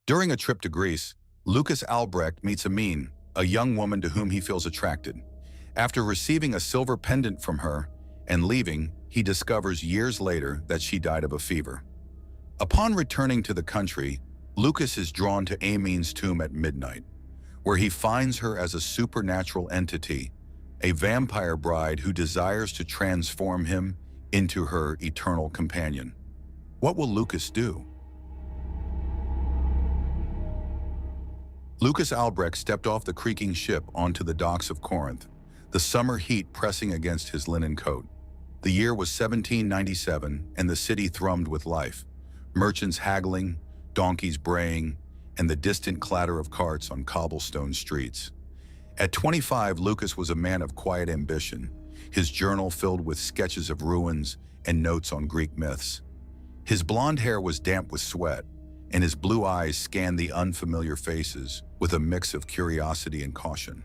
During a trip to Greece, Lucas Albrecht meets Amin, a young woman to whom he feels attracted. After receiving a silver pendant from her and leaving, he discovers years later that she died of a fever. Upon returning to the country, Lucas is drawn to Amin's tomb at midnight, where he finds her as a supernatural entity, a vampire bride who desires to transform him into her eternal companion. What will Lucas do? Lucas Albrecht stepped off the creaking ship onto the docks of Corinth, the summer heat pressing against his linen coat. The year was 1797, and the city thrummed with life. Merchants haggling, donkeys braying, and the distant clatter of carts on cobblestone streets. At 25, Lucas was a man of quiet ambition, his journal filled with sketches of ruins and notes on Greek myths. His blonde hair was damp with sweat, and his blue eyes scanned the unfamiliar faces with a mix of curiosity and caution.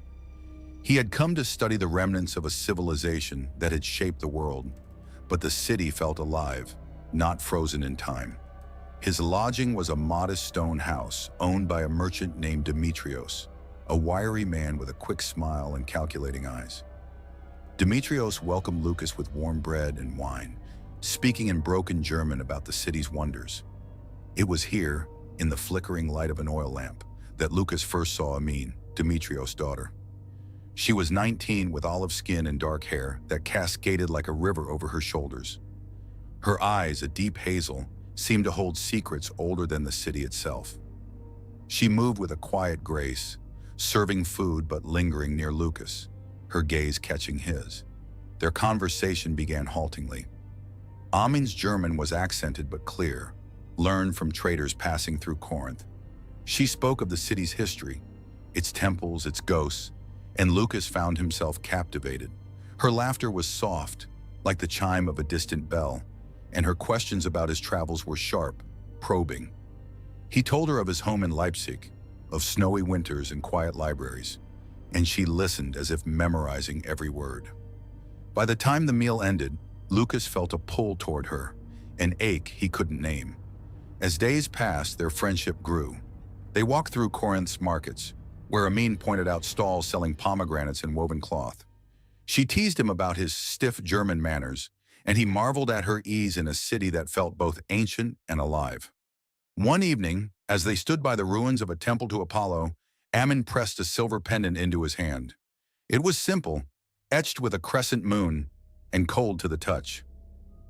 He had come to study the remnants of a civilization that had shaped the world, but the city felt alive, not frozen in time. His lodging was a modest stone house owned by a merchant named Demetrios, a wiry man with a quick smile and calculating eyes. Demetrios welcomed Lucas with warm bread and wine, speaking in broken German about the city's wonders. It was here, in the flickering light of an oil lamp, that Lucas first saw Amin, Demetrios' daughter. She was 19 with olive skin and dark hair that cascaded like a river over her shoulders. Her eyes, a deep hazel, seemed to hold secrets older than the city itself. She moved with a quiet grace, serving food but lingering near Lucas, her gaze catching his. Their conversation began haltingly. Amin's German was accented but clear, learned from traders passing through Corinth. She spoke of the city's history, its temples, its ghosts, and Lucas found himself captivated. Her laughter was soft, like the chime of a distant bell, and her questions about his travels were sharp, probing. He told her of his home in Leipzig, of snowy winters and quiet libraries, and she listened as if memorizing every word. By the time the meal ended, Lucas felt a pull toward her, an ache he couldn't name. As days passed, their friendship grew. They walked through Corinth's markets, where Amin pointed out stalls selling pomegranates and woven cloth. She teased him about his stiff German manners, and he marveled at her ease in a city that felt both ancient and alive. One evening, as they stood by the ruins of a temple to Apollo, Amin pressed a silver pendant into his hand. It was simple, etched with a crescent moon, and cold to the touch.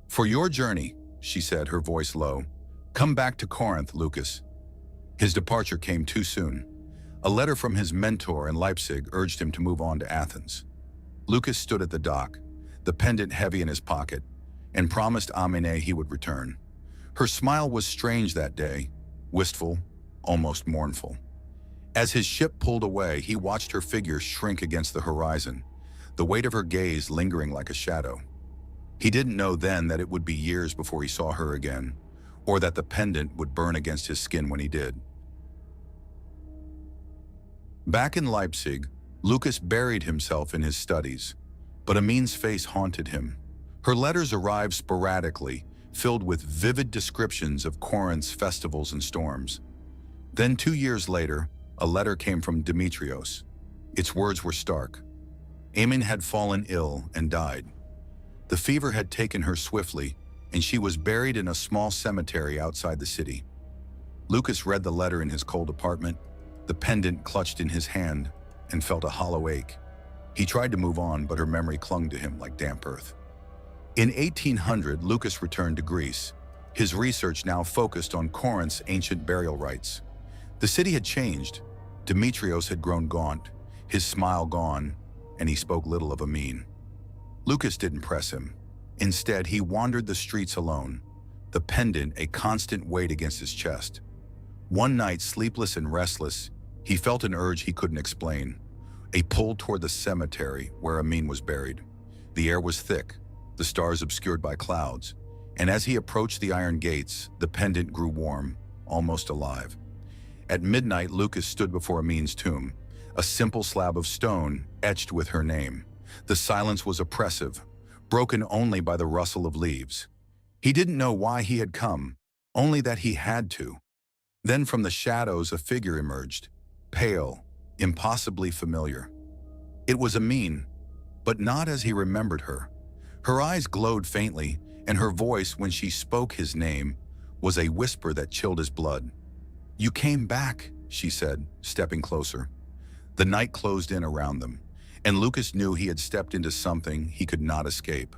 "For your journey," she said, her voice low, "come back to Corinth, Lucas." His departure came too soon. A letter from his mentor in Leipzig urged him to move on to Athens. Lucas stood at the dock, the pendant heavy in his pocket, and promised Amine he would return. Her smile was strange that day, wistful, almost mournful. As his ship pulled away, he watched her figure shrink against the horizon, the weight of her gaze lingering like a shadow. He didn't know then that it would be years before he saw her again, or that the pendant would burn against his skin when he did. Back in Leipzig, Lucas buried himself in his studies, but Amin's face haunted him. Her letters arrived sporadically, filled with vivid descriptions of Corinth's festivals and storms. Then 2 years later, a letter came from Demetrios. Its words were stark. Amin had fallen ill and died. The fever had taken her swiftly, and she was buried in a small cemetery outside the city. Lucas read the letter in his cold apartment, the pendant clutched in his hand, and felt a hollow ache. He tried to move on, but her memory clung to him like damp earth. In 1800, Lucas returned to Greece, his research now focused on Corinth's ancient burial rites. The city had changed. Demetrios had grown gaunt, his smile gone, and he spoke little of Amin. Lucas didn't press him. Instead, he wandered the streets alone, the pendant a constant weight against his chest. One night, sleepless and restless, he felt an urge he couldn't explain, a pull toward the cemetery where Amin was buried. The air was thick, the stars obscured by clouds, and as he approached the iron gates, the pendant grew warm, almost alive. At midnight, Lucas stood before Amin's tomb, a simple slab of stone etched with her name. The silence was oppressive, broken only by the rustle of leaves. He didn't know why he had come, only that he had to. Then from the shadows a figure emerged, pale, impossibly familiar. It was Amin, but not as he remembered her. Her eyes glowed faintly, and her voice, when she spoke his name, was a whisper that chilled his blood. "You came back," she said, stepping closer. The night closed in around them, and Lucas knew he had stepped into something he could not escape.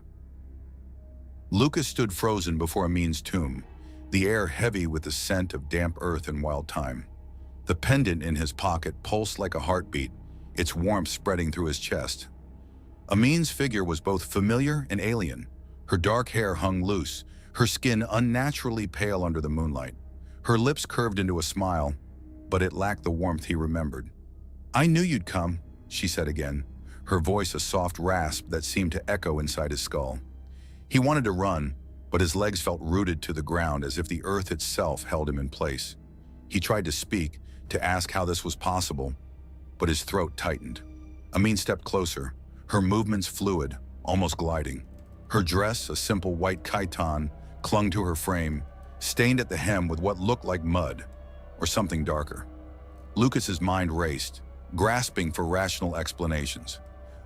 Lucas stood frozen before Amin's tomb, the air heavy with the scent of damp earth and wild thyme. The pendant in his pocket pulsed like a heartbeat, its warmth spreading through his chest. Amin's figure was both familiar and alien. Her dark hair hung loose, her skin unnaturally pale under the moonlight. Her lips curved into a smile, but it lacked the warmth he remembered. "I knew you'd come," she said again, her voice a soft rasp that seemed to echo inside his skull. He wanted to run, but his legs felt rooted to the ground as if the earth itself held him in place. He tried to speak, to ask how this was possible, but his throat tightened. Amin stepped closer, her movements fluid, almost gliding. Her dress, a simple white chiton, clung to her frame, stained at the hem with what looked like mud, or something darker. Lucas's mind raced, grasping for rational explanations.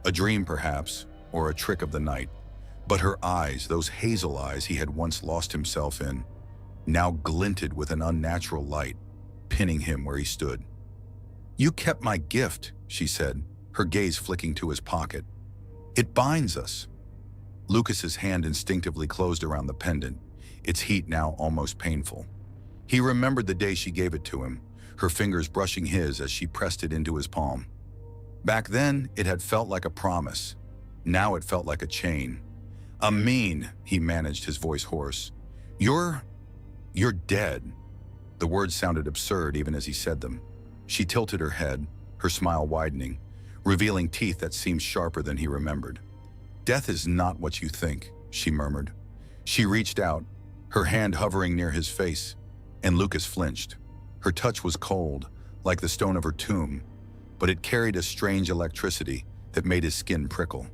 A dream, perhaps, or a trick of the night. But her eyes, those hazel eyes he had once lost himself in, now glinted with an unnatural light, pinning him where he stood. "You kept my gift," she said, her gaze flicking to his pocket. "It binds us." Lucas's hand instinctively closed around the pendant, its heat now almost painful. He remembered the day she gave it to him, her fingers brushing his as she pressed it into his palm. Back then, it had felt like a promise. Now it felt like a chain. "Amin," he managed, his voice hoarse. You're dead." The words sounded absurd even as he said them. She tilted her head, her smile widening, revealing teeth that seemed sharper than he remembered. "Death is not what you think," she murmured. She reached out, her hand hovering near his face, and Lucas flinched. Her touch was cold, like the stone of her tomb, but it carried a strange electricity that made his skin prickle.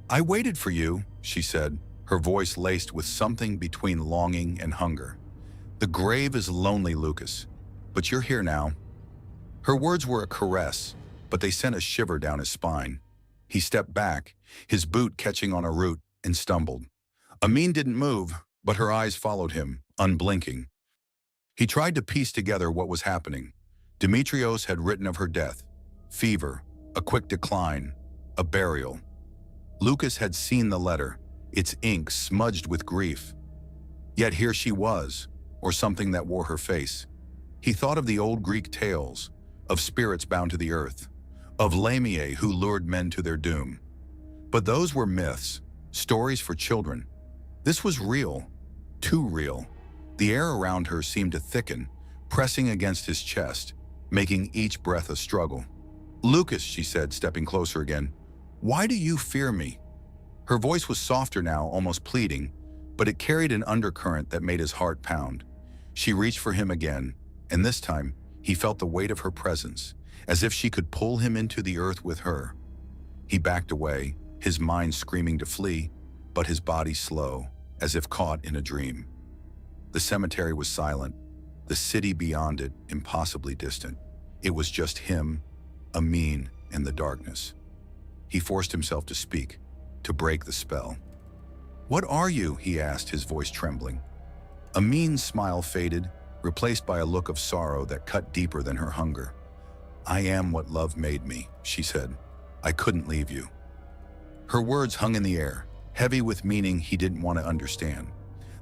"I waited for you," she said, her voice laced with something between longing and hunger. "The grave is lonely, Lucas, but you're here now." Her words were a caress, but they sent a shiver down his spine. He stepped back, his boot catching on a root, and stumbled. Amin didn't move, but her eyes followed him, unblinking. He tried to piece together what was happening. Demetrios had written of her death, fever, a quick decline, a burial. Lucas had seen the letter, its ink smudged with grief. Yet here she was, or something that wore her face. He thought of the old Greek tales, of spirits bound to the earth, of Lamia who lured men to their doom. But those were myths, stories for children. This was real, too real. The air around her seemed to thicken, pressing against his chest, making each breath a struggle. "Lucas," she said, stepping closer again, "why do you fear me?" Her voice was softer now, almost pleading, but it carried an undercurrent that made his heart pound. She reached for him again, and this time, he felt the weight of her presence, as if she could pull him into the earth with her. He backed away, his mind screaming to flee, but his body slow, as if caught in a dream. The cemetery was silent, the city beyond it impossibly distant. It was just him, Amin, and the darkness. He forced himself to speak, to break the spell. "What are you?" he asked, his voice trembling. Amin's smile faded, replaced by a look of sorrow that cut deeper than her hunger. "I am what love made me," she said. "I couldn't leave you." Her words hung in the air, heavy with meaning he didn't want to understand.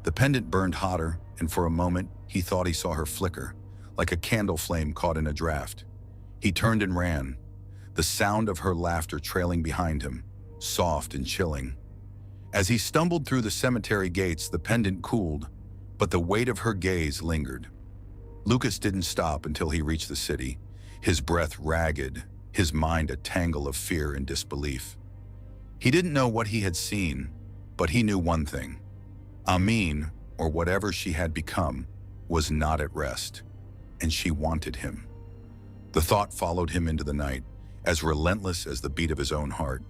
The pendant burned hotter, and for a moment he thought he saw her flicker, like a candle flame caught in a draft. He turned and ran, the sound of her laughter trailing behind him, soft and chilling. As he stumbled through the cemetery gates, the pendant cooled, but the weight of her gaze lingered. Lucas didn't stop until he reached the city, his breath ragged, his mind a tangle of fear and disbelief. He didn't know what he had seen, but he knew one thing. Amin, or whatever she had become, was not at rest, and she wanted him. The thought followed him into the night, as relentless as the beat of his own heart.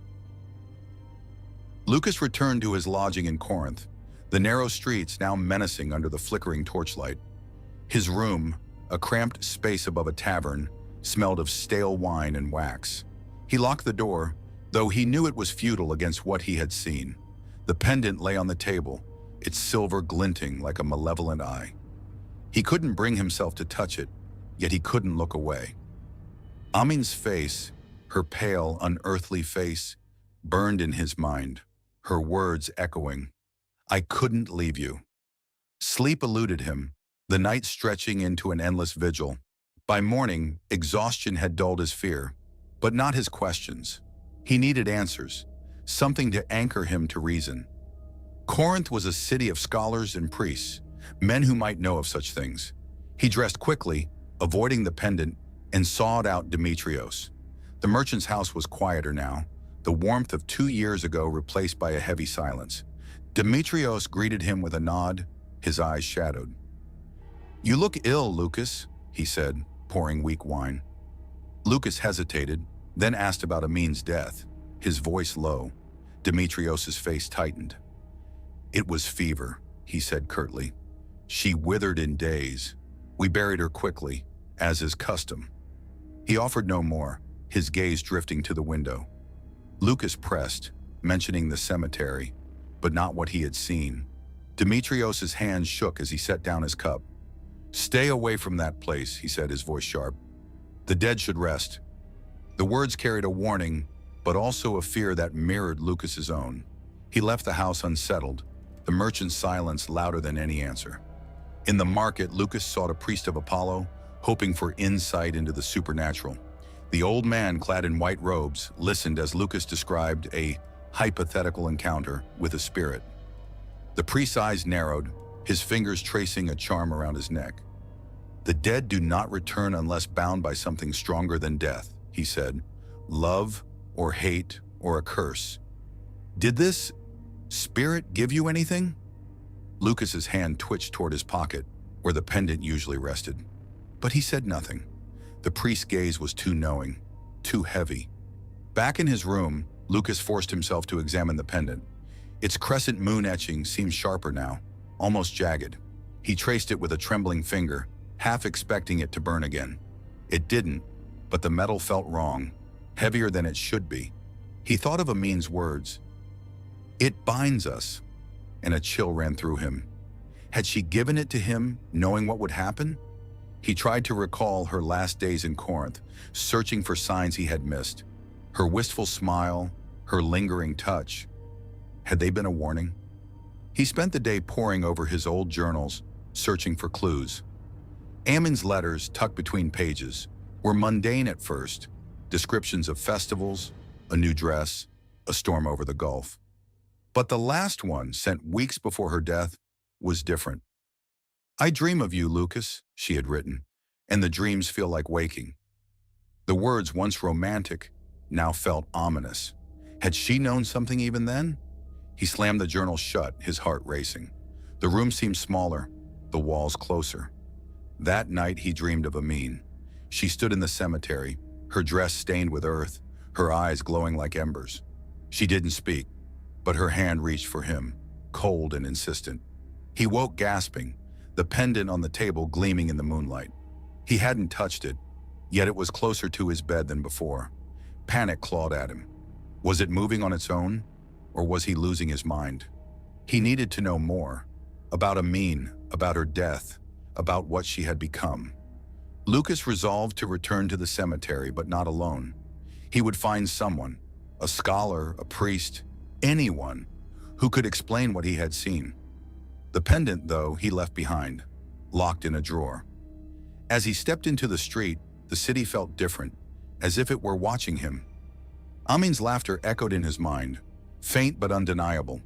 Lucas returned to his lodging in Corinth, the narrow streets now menacing under the flickering torchlight. His room, a cramped space above a tavern, smelled of stale wine and wax. He locked the door, though he knew it was futile against what he had seen. The pendant lay on the table, its silver glinting like a malevolent eye. He couldn't bring himself to touch it, yet he couldn't look away. Amin's face, her pale, unearthly face, burned in his mind, her words echoing, "I couldn't leave you." Sleep eluded him, the night stretching into an endless vigil. By morning, exhaustion had dulled his fear, but not his questions. He needed answers, something to anchor him to reason. Corinth was a city of scholars and priests, men who might know of such things. He dressed quickly, avoiding the pendant, and sought out Demetrios. The merchant's house was quieter now, the warmth of 2 years ago replaced by a heavy silence. Demetrios greeted him with a nod, his eyes shadowed. "You look ill, Lucas," he said, pouring weak wine. Lucas hesitated, then asked about Amin's death, his voice low. Demetrios's face tightened. "It was fever," he said curtly. "She withered in days. We buried her quickly, as is custom." He offered no more, his gaze drifting to the window. Lucas pressed, mentioning the cemetery, but not what he had seen. Demetrios's hands shook as he set down his cup. "Stay away from that place," he said, his voice sharp. "The dead should rest." The words carried a warning, but also a fear that mirrored Lucas's own. He left the house unsettled, the merchant's silence louder than any answer. In the market, Lucas sought a priest of Apollo, hoping for insight into the supernatural. The old man, clad in white robes, listened as Lucas described a hypothetical encounter with a spirit. The priest's eyes narrowed, his fingers tracing a charm around his neck. "The dead do not return unless bound by something stronger than death," he said. "Love or hate or a curse. Did this spirit give you anything?" Lucas's hand twitched toward his pocket, where the pendant usually rested. But he said nothing. The priest's gaze was too knowing, too heavy. Back in his room, Lucas forced himself to examine the pendant. Its crescent moon etching seemed sharper now, almost jagged. He traced it with a trembling finger, half expecting it to burn again. It didn't, but the metal felt wrong, heavier than it should be. He thought of Amin's words. "It binds us," and a chill ran through him. Had she given it to him, knowing what would happen? He tried to recall her last days in Corinth, searching for signs he had missed. Her wistful smile, her lingering touch. Had they been a warning? He spent the day poring over his old journals, searching for clues. Amin's letters, tucked between pages, were mundane at first, descriptions of festivals, a new dress, a storm over the Gulf. But the last one, sent weeks before her death, was different. "I dream of you, Lucas," she had written, "and the dreams feel like waking." The words, once romantic, now felt ominous. Had she known something even then? He slammed the journal shut, his heart racing. The room seemed smaller, the walls closer. That night he dreamed of Amin. She stood in the cemetery, her dress stained with earth, her eyes glowing like embers. She didn't speak, but her hand reached for him, cold and insistent. He woke gasping, the pendant on the table gleaming in the moonlight. He hadn't touched it, yet it was closer to his bed than before. Panic clawed at him. Was it moving on its own, or was he losing his mind? He needed to know more, about Amin, about her death, about what she had become. Lucas resolved to return to the cemetery, but not alone. He would find someone, a scholar, a priest, anyone, who could explain what he had seen. The pendant, though, he left behind, locked in a drawer. As he stepped into the street, the city felt different, as if it were watching him. Amin's laughter echoed in his mind, faint but undeniable.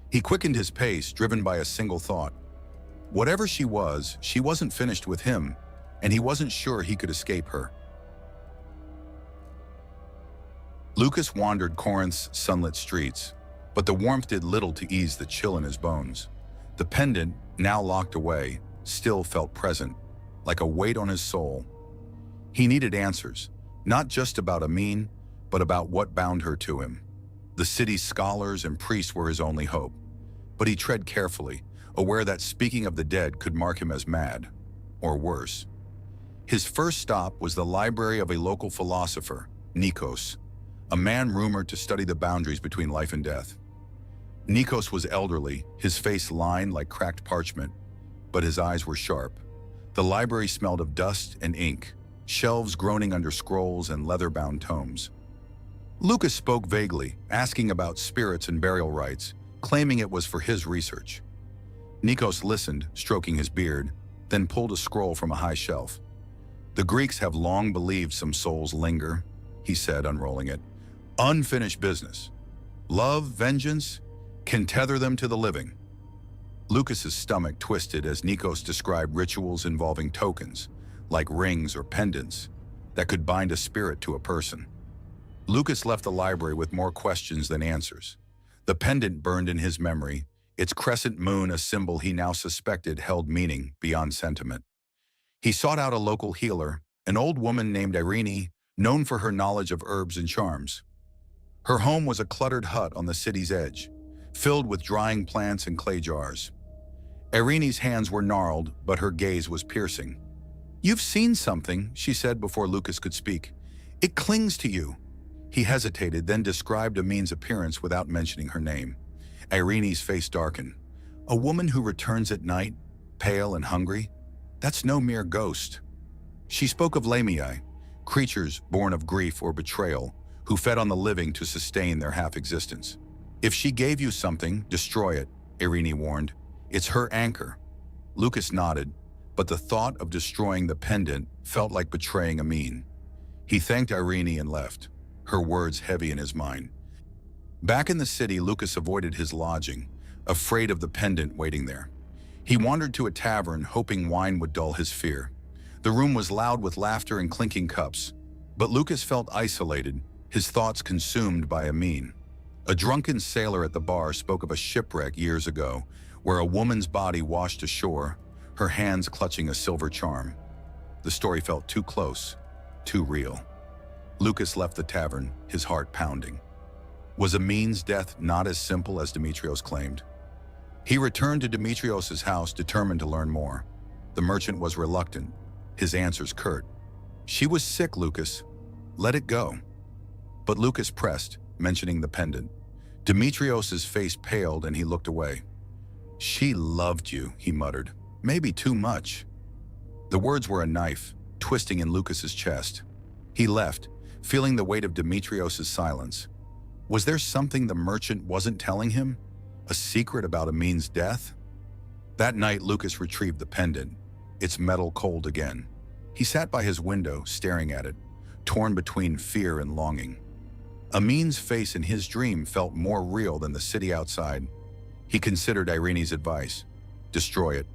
He quickened his pace, driven by a single thought. Whatever she wasn't finished with him, and he wasn't sure he could escape her. Lucas wandered Corinth's sunlit streets, but the warmth did little to ease the chill in his bones. The pendant, now locked away, still felt present, like a weight on his soul. He needed answers, not just about Amin, but about what bound her to him. The city's scholars and priests were his only hope. But he tread carefully, aware that speaking of the dead could mark him as mad, or worse. His first stop was the library of a local philosopher, Nikos, a man rumored to study the boundaries between life and death. Nikos was elderly, his face lined like cracked parchment, but his eyes were sharp. The library smelled of dust and ink, shelves groaning under scrolls and leather-bound tomes. Lucas spoke vaguely, asking about spirits and burial rites, claiming it was for his research. Nikos listened, stroking his beard, then pulled a scroll from a high shelf. "The Greeks have long believed some souls linger," he said, unrolling it. "Unfinished business. Love, vengeance, can tether them to the living." Lucas's stomach twisted as Nikos described rituals involving tokens, like rings or pendants, that could bind a spirit to a person. Lucas left the library with more questions than answers. The pendant burned in his memory, its crescent moon a symbol he now suspected held meaning beyond sentiment. He sought out a local healer, an old woman named Irene, known for her knowledge of herbs and charms. Her home was a cluttered hut on the city's edge, filled with drying plants and clay jars. Irene's hands were gnarled, but her gaze was piercing. "You've seen something," she said before Lucas could speak. "It clings to you." He hesitated, then described Amin's appearance without mentioning her name. Irene's face darkened. "A woman who returns at night, pale and hungry? That's no mere ghost." She spoke of Lamii, creatures born of grief or betrayal, who fed on the living to sustain their half-existence. "If she gave you something, destroy it," Irene warned. "It's her anchor." Lucas nodded, but the thought of destroying the pendant felt like betraying Amin. He thanked Irene and left, her words heavy in his mind. Back in the city, Lucas avoided his lodging, afraid of the pendant waiting there. He wandered to a tavern, hoping wine would dull his fear. The room was loud with laughter and clinking cups, but Lucas felt isolated, his thoughts consumed by Amin. A drunken sailor at the bar spoke of a shipwreck years ago, where a woman's body washed ashore, her hands clutching a silver charm. The story felt too close, too real. Lucas left the tavern, his heart pounding. Was Amin's death not as simple as Demetrios claimed? He returned to Demetrios' house, determined to learn more. The merchant was reluctant, his answers curt. "She was sick, Lucas. Let it go." But Lucas pressed, mentioning the pendant. Demetrios' face paled and he looked away. "She loved you," he muttered. "Maybe too much." The words were a knife, twisting in Lucas's chest. He left, feeling the weight of Demetrios' silence. Was there something the merchant wasn't telling him? A secret about Amin's death? That night, Lucas retrieved the pendant, its metal cold again. He sat by his window, staring at it, torn between fear and longing. Amin's face in his dream felt more real than the city outside. He considered Irene's advice, destroy it,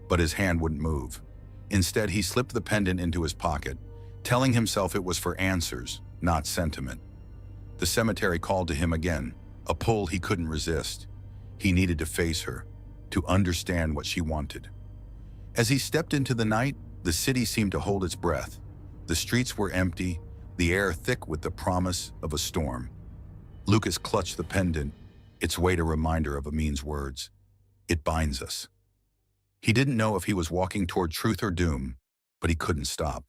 but his hand wouldn't move. Instead, he slipped the pendant into his pocket, telling himself it was for answers, not sentiment. The cemetery called to him again, a pull he couldn't resist. He needed to face her, to understand what she wanted. As he stepped into the night, the city seemed to hold its breath. The streets were empty, the air thick with the promise of a storm. Lucas clutched the pendant, its weight a reminder of Amin's words. "It binds us." He didn't know if he was walking toward truth or doom, but he couldn't stop.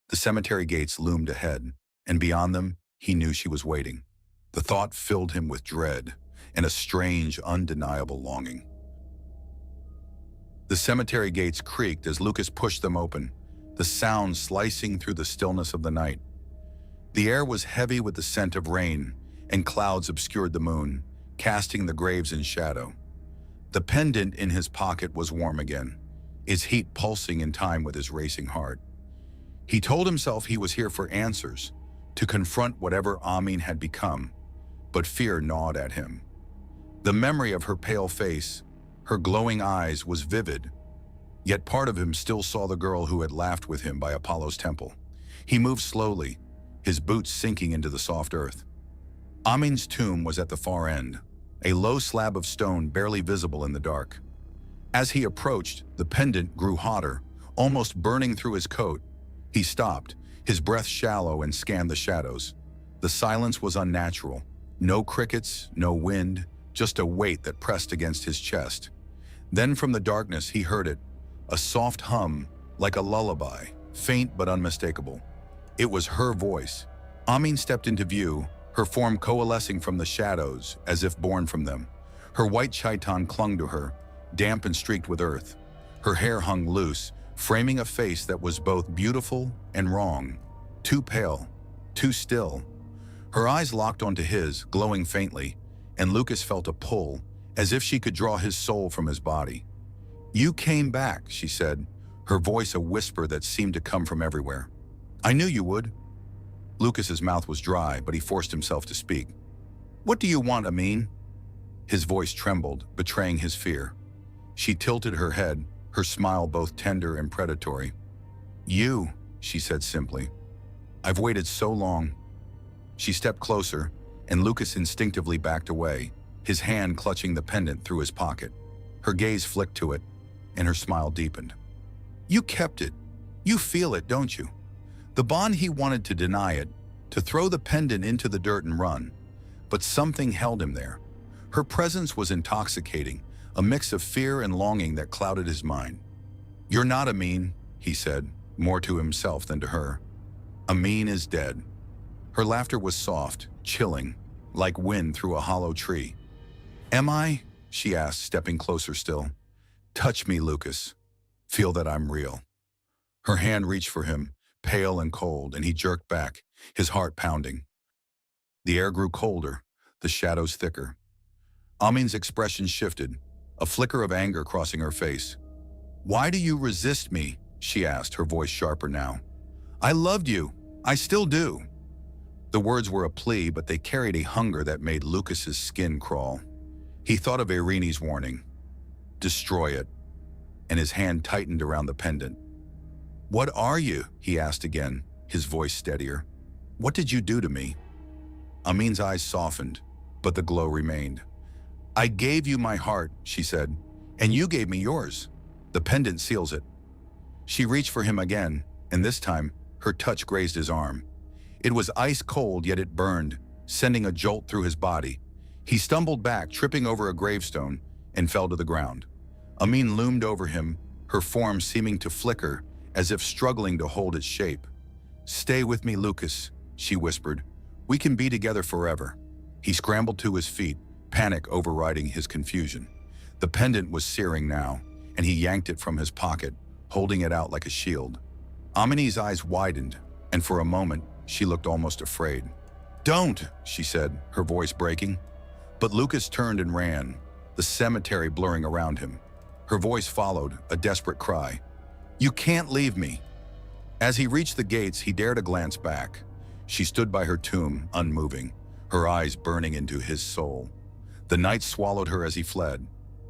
The cemetery gates loomed ahead, and beyond them, he knew she was waiting. The thought filled him with dread and a strange, undeniable longing. The cemetery gates creaked as Lucas pushed them open, the sound slicing through the stillness of the night. The air was heavy with the scent of rain, and clouds obscured the moon, casting the graves in shadow. The pendant in his pocket was warm again, its heat pulsing in time with his racing heart. He told himself he was here for answers, to confront whatever Amin had become, but fear gnawed at him. The memory of her pale face, her glowing eyes was vivid, yet part of him still saw the girl who had laughed with him by Apollo's temple. He moved slowly, his boots sinking into the soft earth. Amin's tomb was at the far end, a low slab of stone barely visible in the dark. As he approached, the pendant grew hotter, almost burning through his coat. He stopped, his breath shallow, and scanned the shadows. The silence was unnatural. No crickets, no wind, just a weight that pressed against his chest. Then from the darkness he heard it, a soft hum like a lullaby, faint but unmistakable. It was her voice. Amin stepped into view, her form coalescing from the shadows as if born from them. Her white chiton clung to her, damp and streaked with earth. Her hair hung loose, framing a face that was both beautiful and wrong. Too pale, too still. Her eyes locked onto his, glowing faintly, and Lucas felt a pull, as if she could draw his soul from his body. "You came back," she said, her voice a whisper that seemed to come from everywhere. "I knew you would." Lucas's mouth was dry, but he forced himself to speak. "What do you want, Amin?" His voice trembled, betraying his fear. She tilted her head, her smile both tender and predatory. "You," she said simply. "I've waited so long." She stepped closer, and Lucas instinctively backed away, his hand clutching the pendant through his pocket. Her gaze flicked to it, and her smile deepened. "You kept it. You feel it, don't you?" The bond he wanted to deny it, to throw the pendant into the dirt and run. But something held him there. Her presence was intoxicating, a mix of fear and longing that clouded his mind. "You're not Amin," he said, more to himself than to her. "Amin is dead." Her laughter was soft, chilling, like wind through a hollow tree. "Am I?" she asked, stepping closer still. "Touch me, Lucas. Feel that I'm real." Her hand reached for him, pale and cold, and he jerked back, his heart pounding. The air grew colder, the shadows thicker. Amin's expression shifted, a flicker of anger crossing her face. "Why do you resist me?" she asked, her voice sharper now. "I loved you. I still do." The words were a plea, but they carried a hunger that made Lucas's skin crawl. He thought of Irene's warning. "Destroy it." And his hand tightened around the pendant. "What are you?" he asked again, his voice steadier. "What did you do to me?" Amin's eyes softened, but the glow remained. "I gave you my heart," she said, "and you gave me yours. The pendant seals it." She reached for him again, and this time, her touch grazed his arm. It was ice cold, yet it burned, sending a jolt through his body. He stumbled back, tripping over a gravestone, and fell to the ground. Amin loomed over him, her form seeming to flicker, as if struggling to hold its shape. "Stay with me, Lucas," she whispered. "We can be together forever." He scrambled to his feet, panic overriding his confusion. The pendant was searing now, and he yanked it from his pocket, holding it out like a shield. Amin's eyes widened, and for a moment, she looked almost afraid. "Don't," she said, her voice breaking. But Lucas turned and ran, the cemetery blurring around him. Her voice followed, a desperate cry. "You can't leave me." As he reached the gates, he dared a glance back. She stood by her tomb, unmoving, her eyes burning into his soul. The night swallowed her as he fled,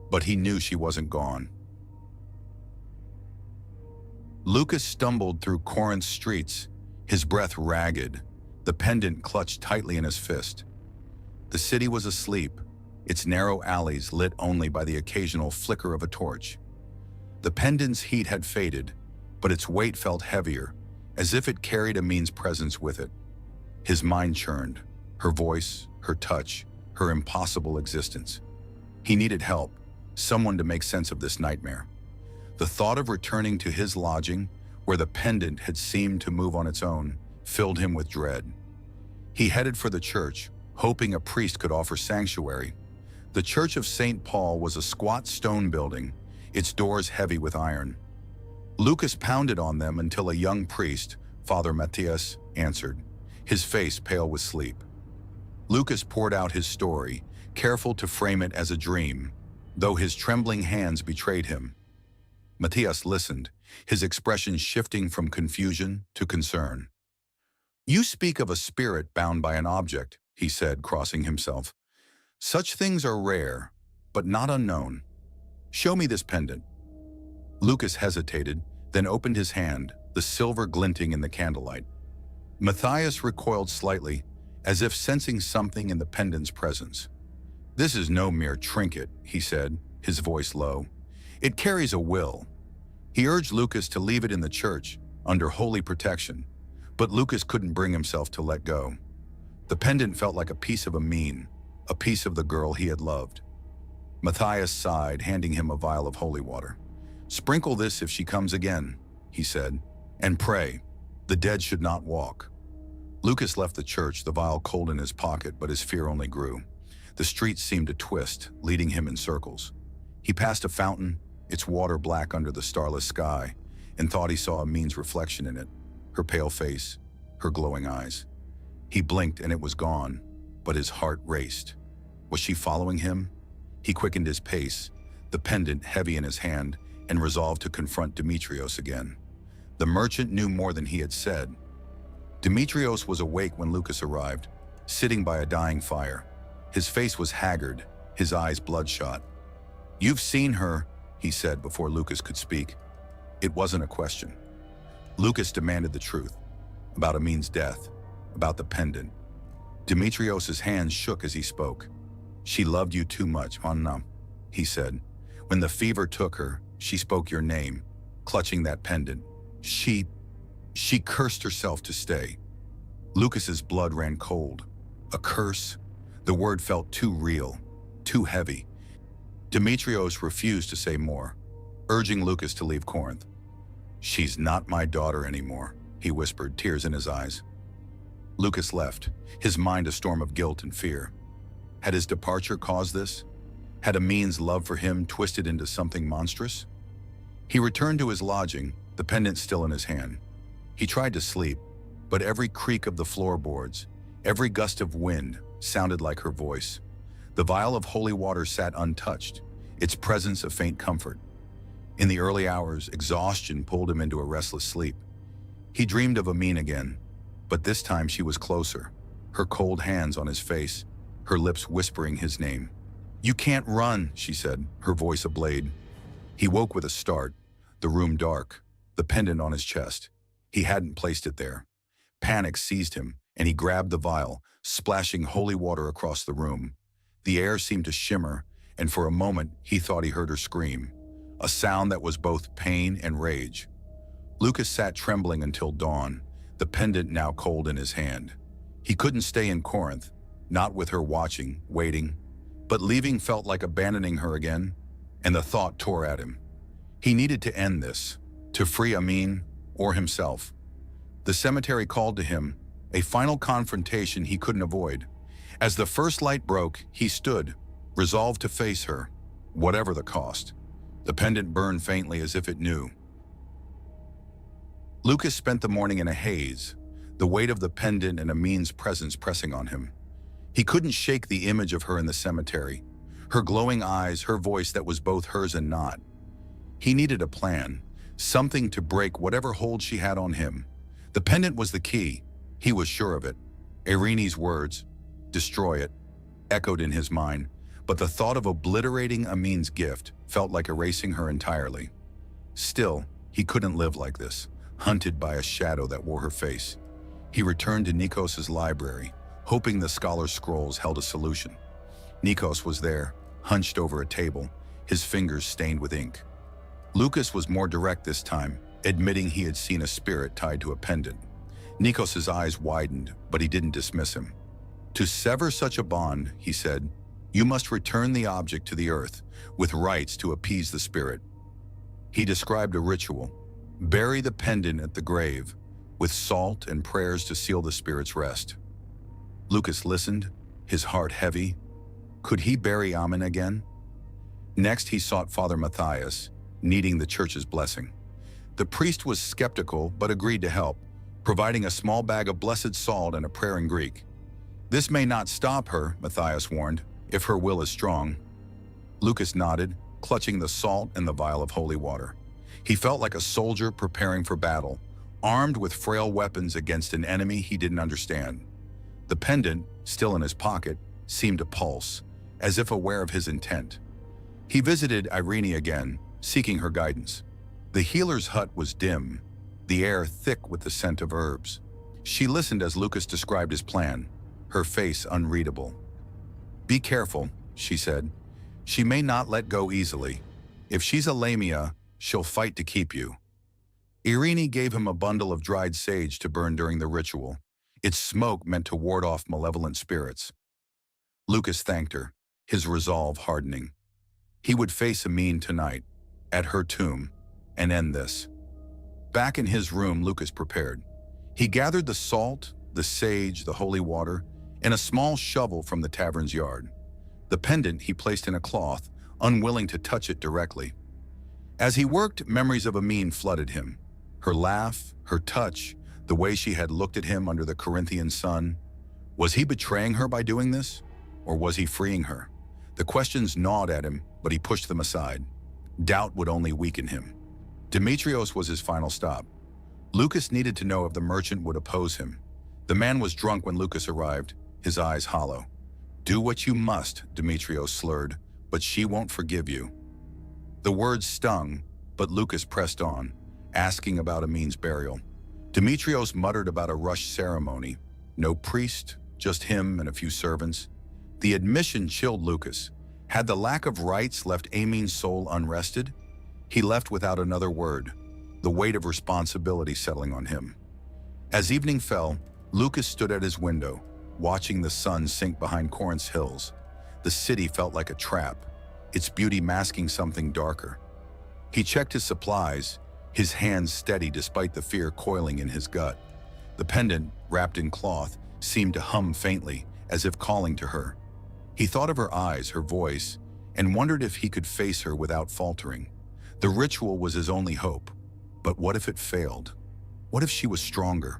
but he knew she wasn't gone. Lucas stumbled through Corinth's streets, his breath ragged, the pendant clutched tightly in his fist. The city was asleep, its narrow alleys lit only by the occasional flicker of a torch. The pendant's heat had faded, but its weight felt heavier, as if it carried Amin's presence with it. His mind churned, her voice, her touch, her impossible existence. He needed help, someone to make sense of this nightmare. The thought of returning to his lodging, where the pendant had seemed to move on its own, filled him with dread. He headed for the church, hoping a priest could offer sanctuary. The Church of St. Paul was a squat stone building, its doors heavy with iron. Lucas pounded on them until a young priest, Father Matthias, answered, his face pale with sleep. Lucas poured out his story, careful to frame it as a dream, though his trembling hands betrayed him. Matthias listened, his expression shifting from confusion to concern. "You speak of a spirit bound by an object," he said, crossing himself. "Such things are rare, but not unknown. Show me this pendant." Lucas hesitated, then opened his hand, the silver glinting in the candlelight. Matthias recoiled slightly, as if sensing something in the pendant's presence. "This is no mere trinket," he said, his voice low. "It carries a will." He urged Lucas to leave it in the church, under holy protection, but Lucas couldn't bring himself to let go. The pendant felt like a piece of Amin, a piece of the girl he had loved. Matthias sighed, handing him a vial of holy water. "Sprinkle this if she comes again," he said. And pray. The dead should not walk. Lucas left the church, the vial cold in his pocket, but his fear only grew. The streets seemed to twist, leading him in circles. He passed a fountain, its water black under the starless sky, and thought he saw Amin's reflection in it, her pale face, her glowing eyes. He blinked and it was gone, but his heart raced. Was she following him? He quickened his pace, the pendant heavy in his hand, and resolved to confront Demetrios again. The merchant knew more than he had said. Demetrios was awake when Lucas arrived, sitting by a dying fire. His face was haggard, his eyes bloodshot. "You've seen her," he said before Lucas could speak. It wasn't a question. Lucas demanded the truth, about Amin's death, about the pendant. Demetrios' hands shook as he spoke. "She loved you too much, Anna," he said. "When the fever took her, she spoke your name, clutching that pendant. She cursed herself to stay." Lucas's blood ran cold. A curse? The word felt too real, too heavy. Demetrios refused to say more, urging Lucas to leave Corinth. "She's not my daughter anymore," he whispered, tears in his eyes. Lucas left, his mind a storm of guilt and fear. Had his departure caused this? Had Amin's love for him twisted into something monstrous? He returned to his lodging, the pendant still in his hand. He tried to sleep, but every creak of the floorboards, every gust of wind sounded like her voice. The vial of holy water sat untouched, its presence a faint comfort. In the early hours, exhaustion pulled him into a restless sleep. He dreamed of Amin again, but this time she was closer, her cold hands on his face, her lips whispering his name. "You can't run," she said, her voice a blade. He woke with a start, the room dark, the pendant on his chest. He hadn't placed it there. Panic seized him, and he grabbed the vial, splashing holy water across the room. The air seemed to shimmer, and for a moment he thought he heard her scream, a sound that was both pain and rage. Lucas sat trembling until dawn, the pendant now cold in his hand. He couldn't stay in Corinth, not with her watching, waiting. But leaving felt like abandoning her again, and the thought tore at him. He needed to end this, to free Amin or himself. The cemetery called to him, a final confrontation he couldn't avoid. As the first light broke, he stood, resolved to face her, whatever the cost. The pendant burned faintly as if it knew. Lucas spent the morning in a haze, the weight of the pendant and Amin's presence pressing on him. He couldn't shake the image of her in the cemetery, her glowing eyes, her voice that was both hers and not. He needed a plan, something to break whatever hold she had on him. The pendant was the key, he was sure of it. Irene's words, "Destroy it," echoed in his mind, but the thought of obliterating Amin's gift felt like erasing her entirely. Still, he couldn't live like this, hunted by a shadow that wore her face. He returned to Nikos's library, hoping the scholar's scrolls held a solution. Nikos was there, hunched over a table, his fingers stained with ink. Lucas was more direct this time, admitting he had seen a spirit tied to a pendant. Nikos's eyes widened, but he didn't dismiss him. "To sever such a bond," he said, "you must return the object to the earth, with rites to appease the spirit." He described a ritual. Bury the pendant at the grave, with salt and prayers to seal the spirit's rest. Lucas listened, his heart heavy. Could he bury Amin again? Next, he sought Father Matthias, needing the church's blessing. The priest was skeptical, but agreed to help, providing a small bag of blessed salt and a prayer in Greek. "This may not stop her," Matthias warned, "if her will is strong." Lucas nodded, clutching the salt and the vial of holy water. He felt like a soldier preparing for battle, armed with frail weapons against an enemy he didn't understand. The pendant, still in his pocket, seemed to pulse, as if aware of his intent. He visited Irene again, seeking her guidance. The healer's hut was dim, the air thick with the scent of herbs. She listened as Lucas described his plan, her face unreadable. "Be careful," she said. "She may not let go easily. If she's a Lamia, she'll fight to keep you." Irene gave him a bundle of dried sage to burn during the ritual, its smoke meant to ward off malevolent spirits. Lucas thanked her, his resolve hardening. He would face Amin tonight, at her tomb, and end this. Back in his room, Lucas prepared. He gathered the salt, the sage, the holy water, and a small shovel from the tavern's yard. The pendant he placed in a cloth, unwilling to touch it directly. As he worked, memories of Amin flooded him. Her laugh, her touch, the way she had looked at him under the Corinthian sun. Was he betraying her by doing this? Or was he freeing her? The questions gnawed at him, but he pushed them aside. Doubt would only weaken him. Demetrios was his final stop. Lucas needed to know if the merchant would oppose him. The man was drunk when Lucas arrived, his eyes hollow. "Do what you must," Demetrios slurred, "but she won't forgive you." The words stung, but Lucas pressed on, asking about Amin's burial. Demetrios muttered about a rushed ceremony. No priest, just him and a few servants. The admission chilled Lucas. Had the lack of rites left Amin's soul unrested? He left without another word, the weight of responsibility settling on him. As evening fell, Lucas stood at his window, watching the sun sink behind Corinth's hills. The city felt like a trap, its beauty masking something darker. He checked his supplies, his hands steady despite the fear coiling in his gut. The pendant, wrapped in cloth, seemed to hum faintly, as if calling to her. He thought of her eyes, her voice, and wondered if he could face her without faltering. The ritual was his only hope. But what if it failed? What if she was stronger?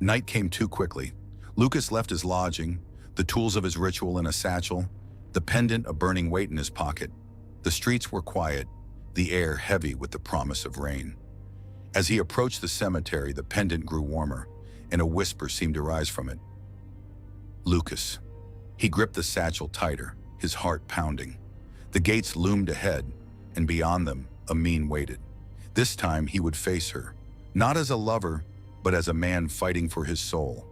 Night came too quickly. Lucas left his lodging, the tools of his ritual in a satchel, the pendant a burning weight in his pocket. The streets were quiet, the air heavy with the promise of rain. As he approached the cemetery, the pendant grew warmer, and a whisper seemed to rise from it. Lucas. He gripped the satchel tighter, his heart pounding. The gates loomed ahead, and beyond them, Amin waited. This time he would face her, not as a lover, but as a man fighting for his soul.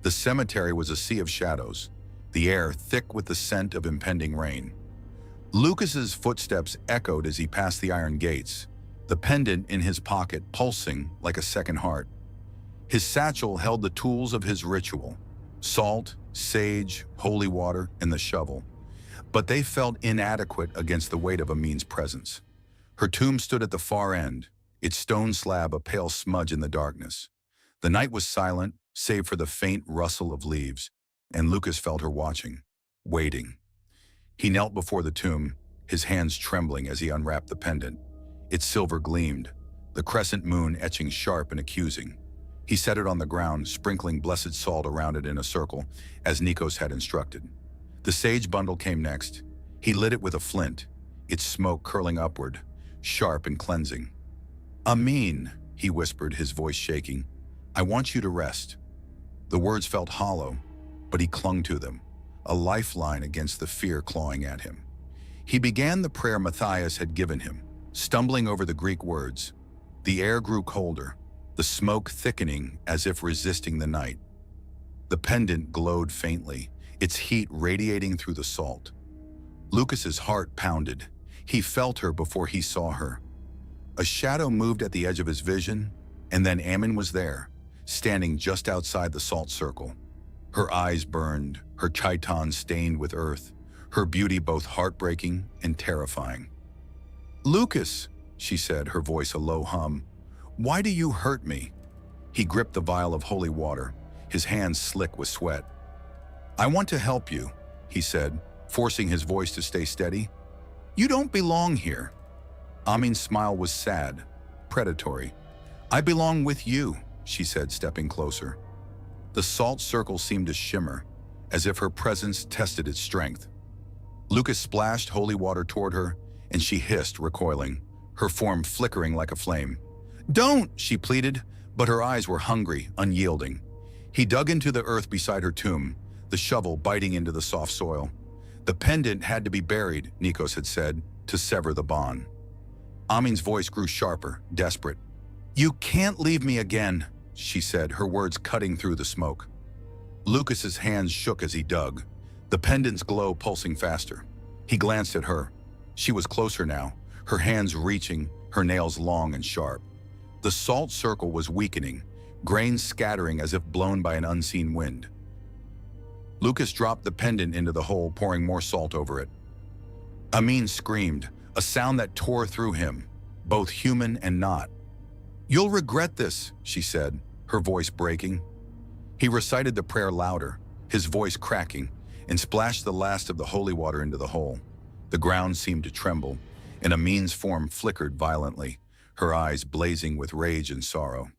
The cemetery was a sea of shadows, the air thick with the scent of impending rain. Lucas's footsteps echoed as he passed the iron gates, the pendant in his pocket pulsing like a second heart. His satchel held the tools of his ritual, salt, sage, holy water, and the shovel. But they felt inadequate against the weight of Amin's presence. Her tomb stood at the far end, its stone slab a pale smudge in the darkness. The night was silent, save for the faint rustle of leaves, and Lucas felt her watching, waiting. He knelt before the tomb, his hands trembling as he unwrapped the pendant. Its silver gleamed, the crescent moon etching sharp and accusing. He set it on the ground, sprinkling blessed salt around it in a circle, as Nikos had instructed. The sage bundle came next. He lit it with a flint, its smoke curling upward, sharp and cleansing. "Amin," he whispered, his voice shaking, "I want you to rest." The words felt hollow, but he clung to them, a lifeline against the fear clawing at him. He began the prayer Matthias had given him, stumbling over the Greek words. The air grew colder, the smoke thickening as if resisting the night. The pendant glowed faintly, its heat radiating through the salt. Lucas's heart pounded. He felt her before he saw her. A shadow moved at the edge of his vision, and then Amin was there, standing just outside the salt circle. Her eyes burned, her chiton stained with earth, her beauty both heartbreaking and terrifying. "Lucas," she said, her voice a low hum, "why do you hurt me?" He gripped the vial of holy water, his hands slick with sweat. "I want to help you," he said, forcing his voice to stay steady. "You don't belong here." Amin's smile was sad, predatory. "I belong with you," she said, stepping closer. The salt circle seemed to shimmer, as if her presence tested its strength. Lucas splashed holy water toward her, and she hissed, recoiling, her form flickering like a flame. "Don't," she pleaded, but her eyes were hungry, unyielding. He dug into the earth beside her tomb, the shovel biting into the soft soil. The pendant had to be buried, Nikos had said, to sever the bond. Amin's voice grew sharper, desperate. "You can't leave me again," she said, her words cutting through the smoke. Lucas's hands shook as he dug, the pendant's glow pulsing faster. He glanced at her. She was closer now, her hands reaching, her nails long and sharp. The salt circle was weakening, grains scattering as if blown by an unseen wind. Lucas dropped the pendant into the hole, pouring more salt over it. Amin screamed, a sound that tore through him. both human and not. "You'll regret this," she said, her voice breaking. He recited the prayer louder, his voice cracking, and splashed the last of the holy water into the hole. The ground seemed to tremble, and Amin's form flickered violently, her eyes blazing with rage and sorrow.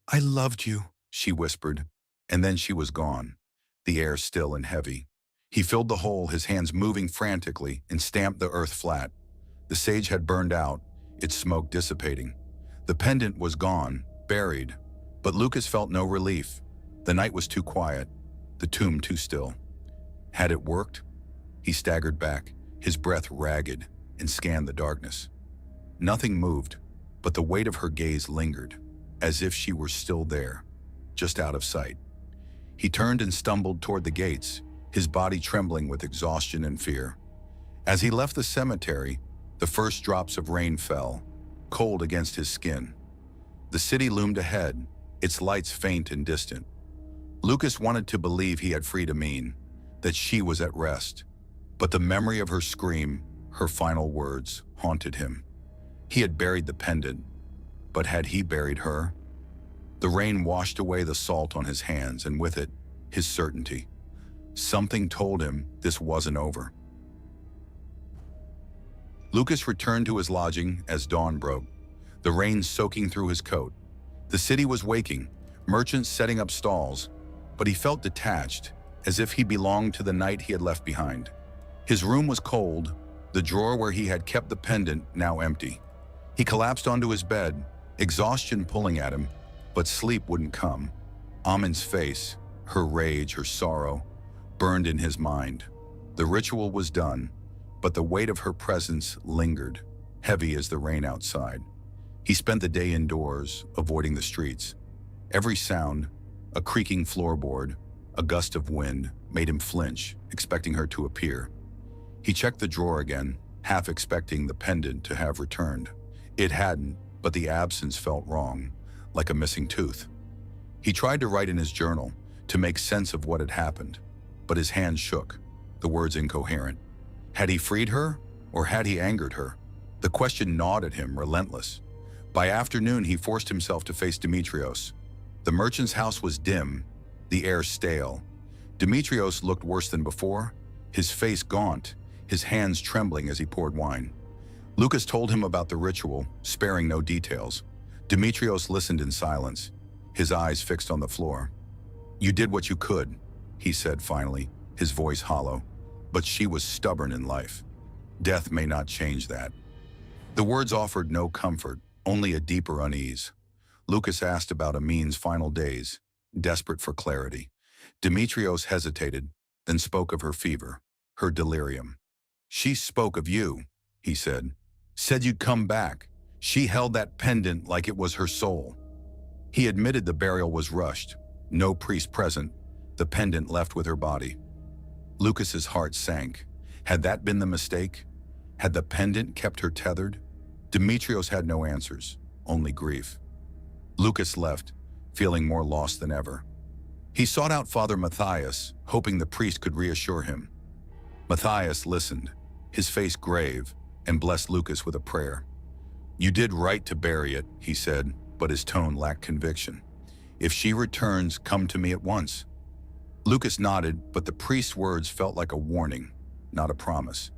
"I loved you," she whispered, and then she was gone, the air still and heavy. He filled the hole, his hands moving frantically, and stamped the earth flat. The sage had burned out, its smoke dissipating. The pendant was gone, buried, but Lucas felt no relief. The night was too quiet, the tomb too still. Had it worked? He staggered back, his breath ragged, and scanned the darkness. Nothing moved, but the weight of her gaze lingered, as if she were still there, just out of sight. He turned and stumbled toward the gates, his body trembling with exhaustion and fear. As he left the cemetery, the first drops of rain fell, cold against his skin. The city loomed ahead, its lights faint and distant. Lucas wanted to believe he had freed Amin, that she was at rest, but the memory of her scream, her final words, haunted him. He had buried the pendant, but had he buried her? The rain washed away the salt on his hands, and with it, his certainty. Something told him this wasn't over. Lucas returned to his lodging as dawn broke, the rain soaking through his coat. The city was waking, merchants setting up stalls, but he felt detached, as if he belonged to the night he had left behind. His room was cold, the drawer where he had kept the pendant now empty. He collapsed onto his bed, exhaustion pulling at him, but sleep wouldn't come. Amin's face, her rage, her sorrow, burned in his mind. The ritual was done, but the weight of her presence lingered, heavy as the rain outside. He spent the day indoors, avoiding the streets. Every sound, a creaking floorboard, a gust of wind, made him flinch, expecting her to appear. He checked the drawer again, half expecting the pendant to have returned. It hadn't, but the absence felt wrong, like a missing tooth. He tried to write in his journal, to make sense of what had happened, but his hands shook, the words incoherent. Had he freed her, or had he angered her? The question gnawed at him, relentless. By afternoon, he forced himself to face Demetrios. The merchant's house was dim, the air stale. Demetrios looked worse than before, his face gaunt, his hands trembling as he poured wine. Lucas told him about the ritual, sparing no details. Demetrios listened in silence, his eyes fixed on the floor. "You did what you could," he said finally, his voice hollow. "But she was stubborn in life. Death may not change that." The words offered no comfort, only a deeper unease. Lucas asked about Amin's final days, desperate for clarity. Demetrios hesitated, then spoke of her fever, her delirium. "She spoke of you," he said. "Said you'd come back. She held that pendant like it was her soul." He admitted the burial was rushed. No priest present, the pendant left with her body. Lucas's heart sank. Had that been the mistake? Had the pendant kept her tethered? Demetrios had no answers, only grief. Lucas left, feeling more lost than ever. He sought out Father Matthias, hoping the priest could reassure him. Matthias listened, his face grave, and blessed Lucas with a prayer. "You did right to bury it," he said, but his tone lacked conviction. "If she returns, come to me at once." Lucas nodded, but the priest's words felt like a warning, not a promise.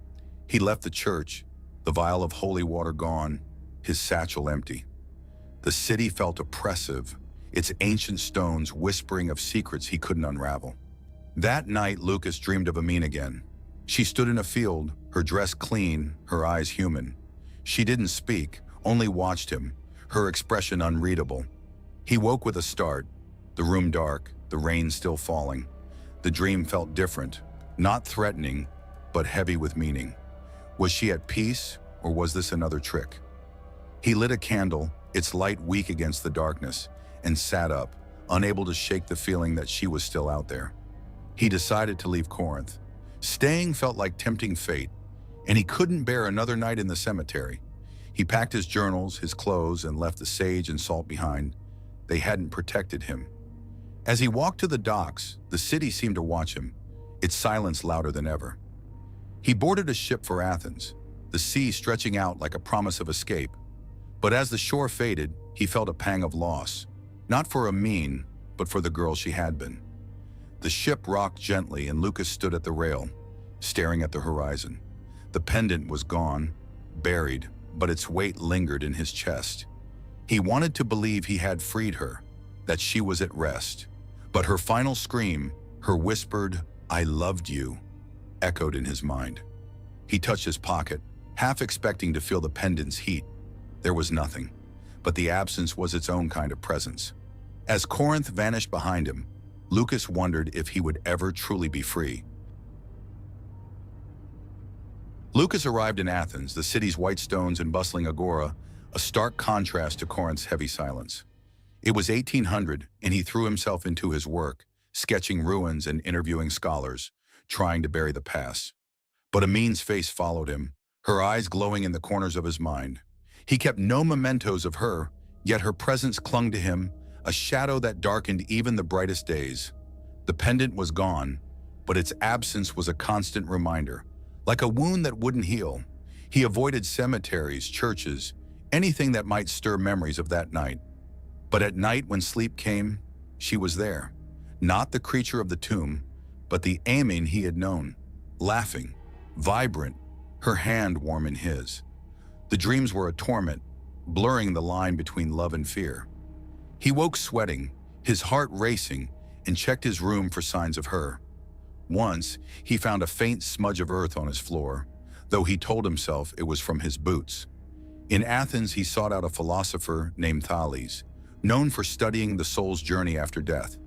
He left the church, the vial of holy water gone, his satchel empty. The city felt oppressive, its ancient stones whispering of secrets he couldn't unravel. That night, Lucas dreamed of Amin again. She stood in a field, her dress clean, her eyes human. She didn't speak, only watched him, her expression unreadable. He woke with a start, the room dark, the rain still falling. The dream felt different, not threatening, but heavy with meaning. Was she at peace, or was this another trick? He lit a candle, its light weak against the darkness, and sat up, unable to shake the feeling that she was still out there. He decided to leave Corinth. Staying felt like tempting fate, and he couldn't bear another night in the cemetery. He packed his journals, his clothes, and left the sage and salt behind. They hadn't protected him. As he walked to the docks, the city seemed to watch him, its silence louder than ever. He boarded a ship for Athens, the sea stretching out like a promise of escape. But as the shore faded, he felt a pang of loss, not for Amin, but for the girl she had been. The ship rocked gently and Lucas stood at the rail, staring at the horizon. The pendant was gone, buried, but its weight lingered in his chest. He wanted to believe he had freed her, that she was at rest. But her final scream, her whispered, "I loved you," echoed in his mind. He touched his pocket, half expecting to feel the pendant's heat. There was nothing, but the absence was its own kind of presence. As Corinth vanished behind him, Lucas wondered if he would ever truly be free. Lucas arrived in Athens, the city's white stones and bustling agora, a stark contrast to Corinth's heavy silence. It was 1800, and he threw himself into his work, sketching ruins and interviewing scholars, trying to bury the past. But Amin's face followed him, her eyes glowing in the corners of his mind. He kept no mementos of her, yet her presence clung to him, a shadow that darkened even the brightest days. The pendant was gone, but its absence was a constant reminder. Like a wound that wouldn't heal, he avoided cemeteries, churches, anything that might stir memories of that night. But at night when sleep came, she was there. Not the creature of the tomb, but the Amin he had known, laughing, vibrant, her hand warm in his. The dreams were a torment, blurring the line between love and fear. He woke sweating, his heart racing, and checked his room for signs of her. Once, he found a faint smudge of earth on his floor, though he told himself it was from his boots. In Athens, he sought out a philosopher named Thales, known for studying the soul's journey after death.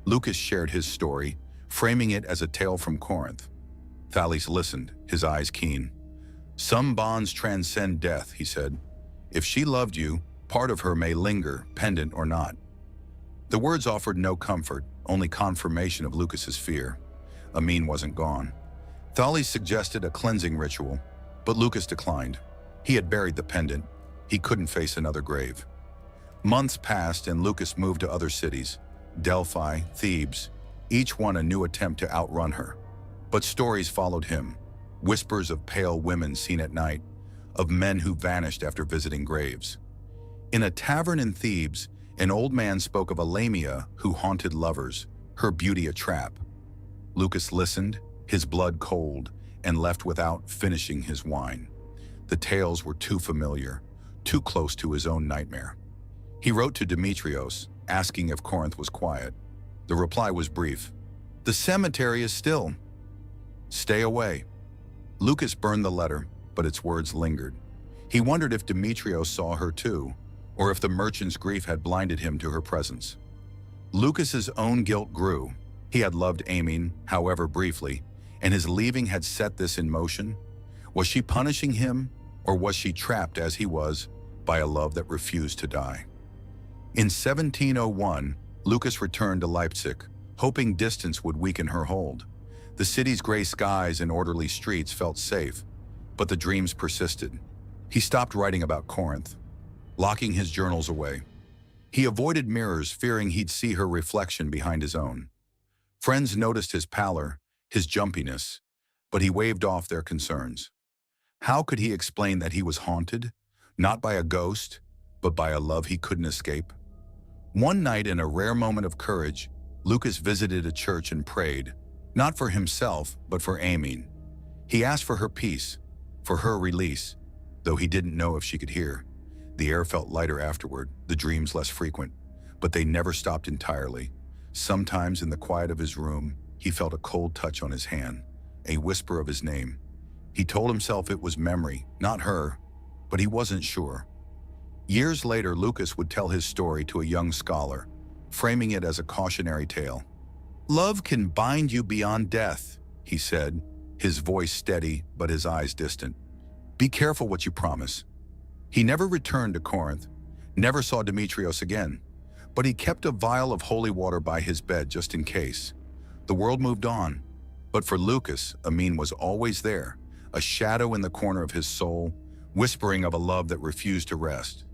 Lucas shared his story, framing it as a tale from Corinth. Thales listened, his eyes keen. "Some bonds transcend death," he said. "If she loved you, part of her may linger, pendant or not." The words offered no comfort, only confirmation of Lucas's fear. Amin wasn't gone. Thales suggested a cleansing ritual, but Lucas declined. He had buried the pendant. He couldn't face another grave. Months passed and Lucas moved to other cities, Delphi, Thebes, each one a new attempt to outrun her. But stories followed him, whispers of pale women seen at night, of men who vanished after visiting graves. In a tavern in Thebes, an old man spoke of a Lamia who haunted lovers, her beauty a trap. Lucas listened, his blood cold, and left without finishing his wine. The tales were too familiar, too close to his own nightmare. He wrote to Demetrios, asking if Corinth was quiet. The reply was brief. "The cemetery is still. Stay away." Lucas burned the letter, but its words lingered. He wondered if Demetrios saw her too, or if the merchant's grief had blinded him to her presence. Lucas's own guilt grew. He had loved Amin, however briefly, and his leaving had set this in motion. Was she punishing him, or was she trapped as he was by a love that refused to die? In 1701, Lucas returned to Leipzig, hoping distance would weaken her hold. The city's gray skies and orderly streets felt safe, but the dreams persisted. He stopped writing about Corinth, locking his journals away. He avoided mirrors, fearing he'd see her reflection behind his own. Friends noticed his pallor, his jumpiness, but he waved off their concerns. How could he explain that he was haunted, not by a ghost, but by a love he couldn't escape? One night, in a rare moment of courage, Lucas visited a church and prayed, not for himself, but for Amin. He asked for her peace, for her release, though he didn't know if she could hear. The air felt lighter afterward, the dreams less frequent, but they never stopped entirely. Sometimes in the quiet of his room, he felt a cold touch on his hand, a whisper of his name. He told himself it was memory, not her, but he wasn't sure. Years later, Lucas would tell his story to a young scholar, framing it as a cautionary tale. "Love can bind you beyond death," he said, his voice steady but his eyes distant. "Be careful what you promise." He never returned to Corinth, never saw Demetrios again, but he kept a vial of holy water by his bed just in case. The world moved on, but for Lucas, Amin was always there, a shadow in the corner of his soul, whispering of a love that refused to rest.